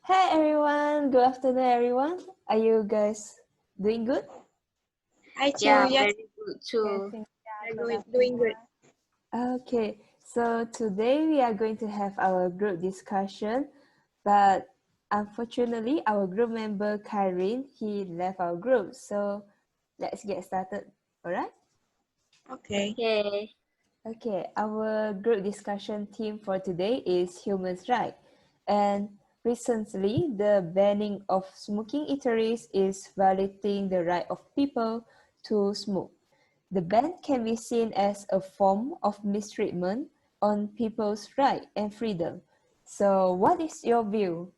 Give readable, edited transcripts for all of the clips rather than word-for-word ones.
Hey everyone, good afternoon everyone. Are you guys doing good? Hi, Chu. Yeah, Yes, very good too. we're doing good. Okay, so today we are going to have our group discussion, but unfortunately our group member Kyrene, he left our group. So let's get started, alright? Okay. Okay. Okay, our group discussion theme for today is human's right. And recently, the banning of smoking eateries is violating the right of people to smoke. The ban can be seen as a form of mistreatment on people's right and freedom. So, what is your view?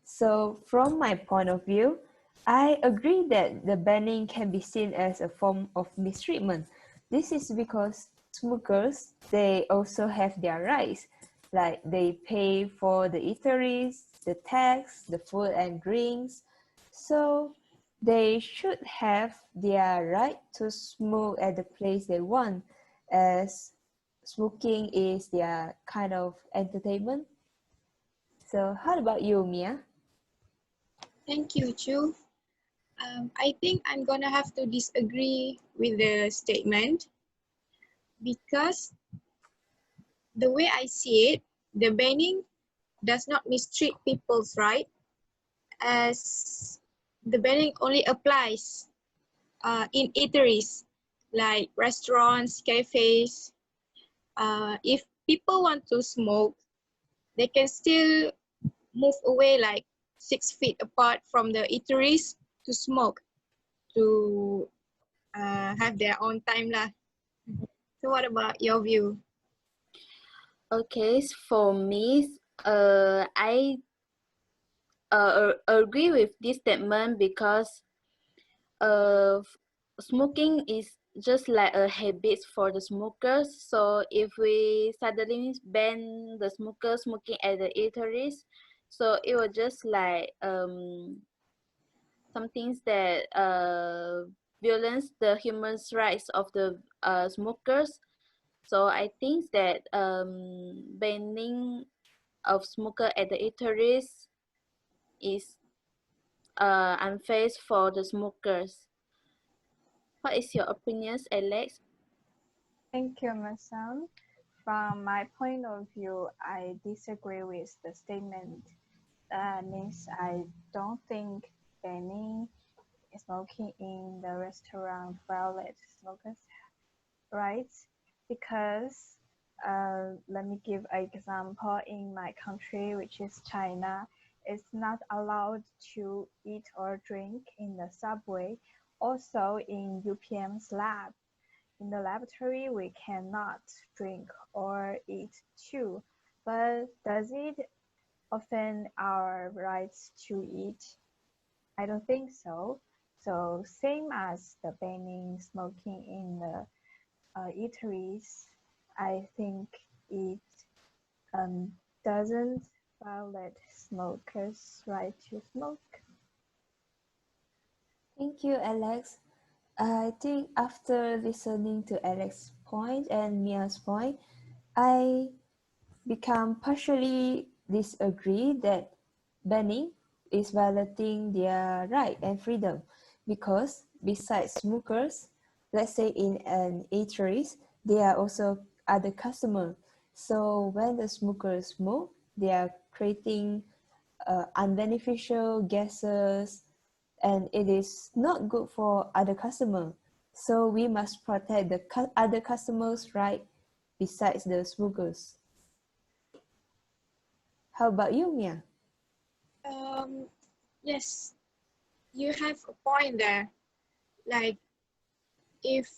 So, from my point of view, I agree that the banning can be seen as a form of mistreatment. This is because smokers, they also have their rights, like they pay for the eateries, the tax, the food and drinks. So, they should have their right to smoke at the place they want, as smoking is their kind of entertainment. So, how about you, Mia? Thank you, Chu. I think I'm gonna have to disagree with the statement because the way I see it, the banning does not mistreat people's right, as the banning only applies in eateries like restaurants, cafes. If people want to smoke, they can still move away like 6 feet apart from the eateries to smoke, to have their own time lah. So what about your view? Okay, for me, I agree with this statement because uh, smoking is just like a habit for the smokers. So if we suddenly ban the smokers smoking at the eateries, so it will just like some things that violates the human rights of the smokers. So I think that banning of smoker at the eateries is unfair for the smokers. What is your opinions, Alex? Thank you, Masan. From my point of view, I disagree with the statement. That means I don't think banning smoking in the restaurant violates smokers' rights because let me give an example. In my country, which is China, it's not allowed to eat or drink in the subway. Also, in UPM's lab, in the laboratory, we cannot drink or eat too. But does it offend our rights to eat? I don't think so. So same as the banning smoking in the eateries, I think it doesn't violate smokers' right to smoke. Thank you, Alex. I think after listening to Alex's point and Mia's point, I become partially disagree that banning is violating their right and freedom because besides smokers, let's say in an eateries, there are also other customers. So when the smokers smoke, they are creating unbeneficial gases and it is not good for other customer. So we must protect the other customers' right besides the smokers. How about you, Mia? Yes, you have a point there. Like if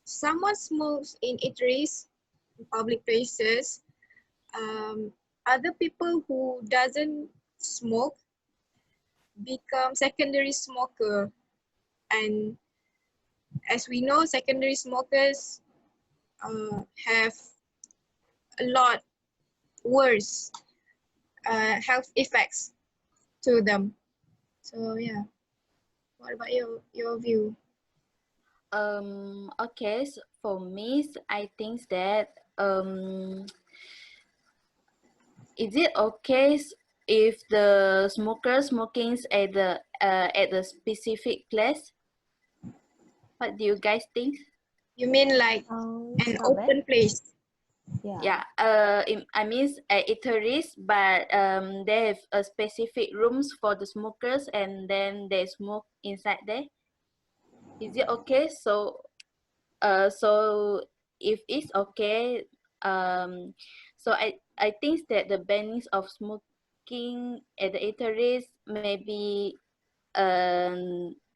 someone smokes in eateries, in public places, other people who doesn't smoke become secondary smoker, and as we know, secondary smokers have a lot worse health effects to them. So yeah, what about your view? Okay, so for me, I think that is it okay if the smoker smoking at the specific place. What do you guys think? You mean like Sounds an not bad. open place? Yeah. I mean eateries, but they have a specific rooms for the smokers, and then they smoke inside there. Is it okay? So if it's okay, so I think that the bannings of smoking at the eateries maybe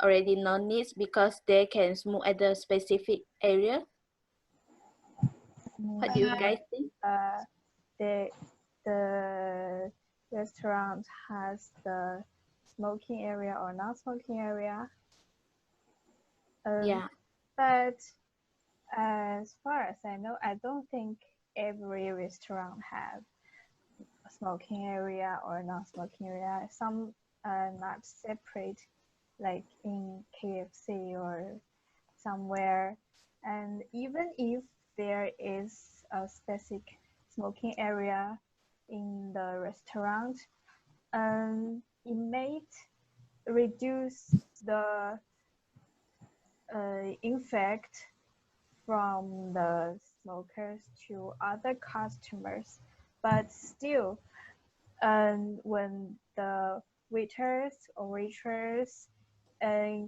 already no needs because they can smoke at the specific area. What do you But guys think? the the restaurant has the smoking area or non-smoking area. Yeah. But as far as I know, I don't think every restaurant have a smoking area or non-smoking area. Some are not separate, like in KFC or somewhere. And even if there is a specific smoking area in the restaurant, it may reduce the infect from the smokers to other customers. But still, when the waiters or waitress uh,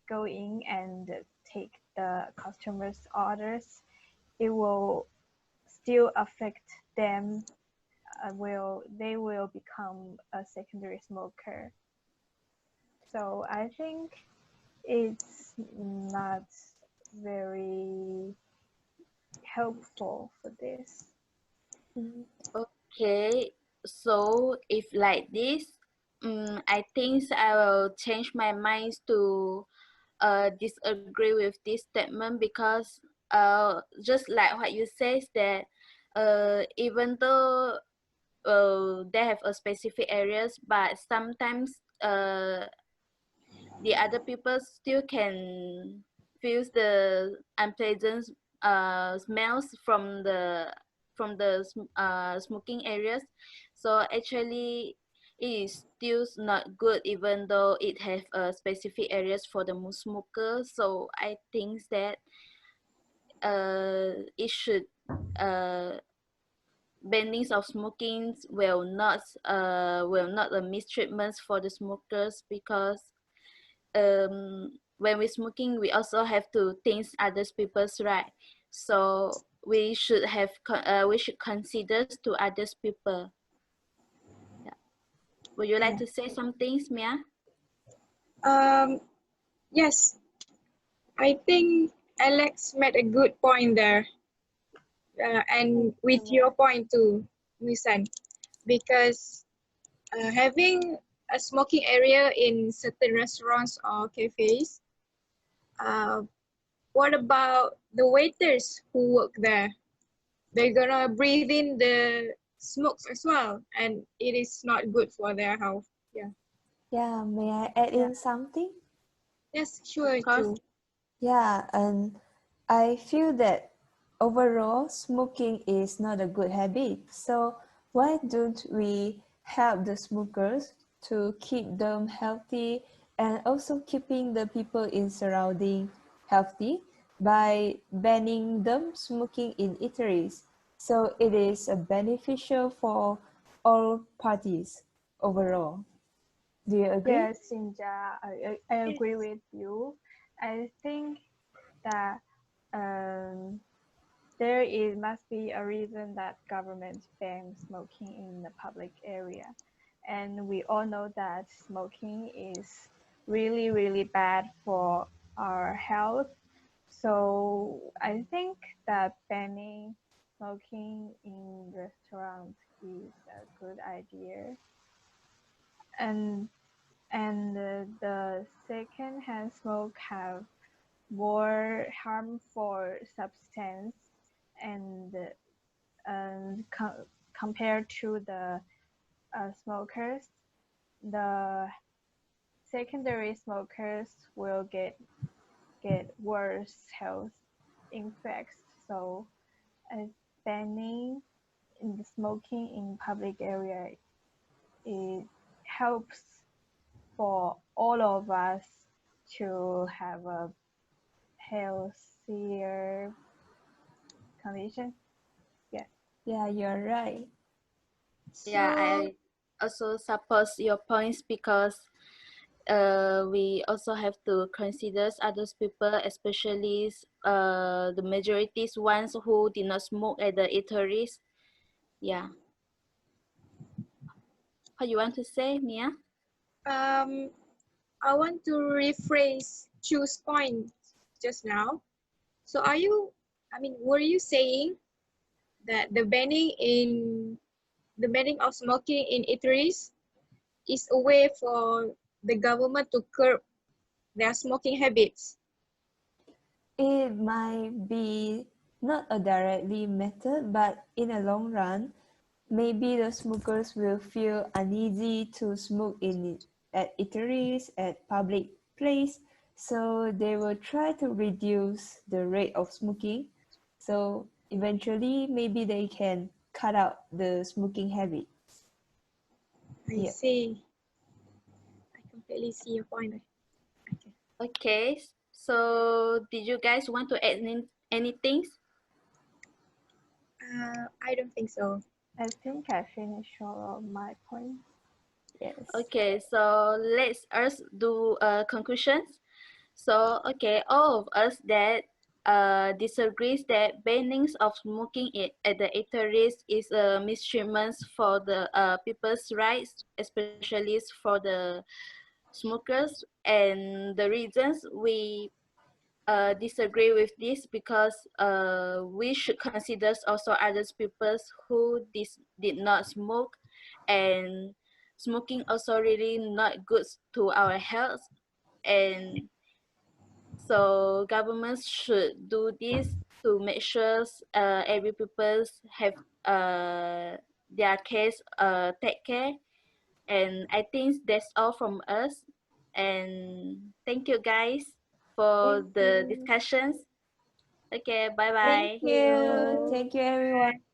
go in and take the customers' orders, it will still affect them. They will become a secondary smoker. So I think it's not very helpful for this. Okay, so if like this, I think I will change my mind to disagree with this statement because just like what you says that even though they have a specific areas, but sometimes the other people still can feel the unpleasant smells from the smoking areas. So actually it is still not good even though it have specific areas for the smoker. So I think that it should uh, bannings of smoking will not a mistreatment for the smokers because when we're smoking we also have to think others people's right, so we should consider to others people. Yeah. Would you like Yeah. to say something, Mia? Um, yes, I think Alex made a good point there, and with your point too, Nisan, because having a smoking area in certain restaurants or cafes, uh, what about the waiters who work there? They're gonna breathe in the smokes as well, and it is not good for their health. Yeah. Yeah, may I add Yeah. in something? Yes, Of sure, course. too. Yeah, and I feel that overall smoking is not a good habit. So why don't we help the smokers to keep them healthy and also keeping the people in surrounding healthy by banning them smoking in eateries. So it is a beneficial for all parties overall. Do you agree? Yes, Sinja, I agree with you. I think that um, must be a reason that government bans smoking in the public area. And we all know that smoking is really, really bad for our health. So I think that banning smoking in restaurants is a good idea. And the secondhand smoke have more harmful substance and compared to the smokers, the secondary smokers will get worse health effects. So, banning in the smoking in public area it helps for all of us to have a healthier condition. Yeah. Yeah, you're right. Yeah, So, I also support your points because we also have to consider others people, especially the majorities ones who did not smoke at the eateries. Yeah. What you want to say, Mia? Um, I want to rephrase choose point just now. So were you saying that the banning of smoking in eateries is a way for the government to curb their smoking habits? it might be not a directly method, but in a long run, maybe the smokers will feel uneasy to smoke at eateries, at public place, so they will try to reduce the rate of smoking. So eventually, maybe they can cut out the smoking habit. I Yeah. see. I completely see your point. Okay. Okay. So, did you guys want to add anything? I don't think so. I think I finished all of my points. Yes. Okay. So let's us do conclusions. So, okay, all of us that disagrees that bannings of smoking at the eateries is a mistreatment for the people's rights, especially for the smokers. And the reasons we disagree with this because we should consider also others peoples who did not smoke, and smoking also really not good to our health. And so governments should do this to make sure every people have their case take care. And I think that's all from us. And thank you guys for Thank the you. discussions. Okay, bye Thank bye. Thank you. you. Thank you, everyone.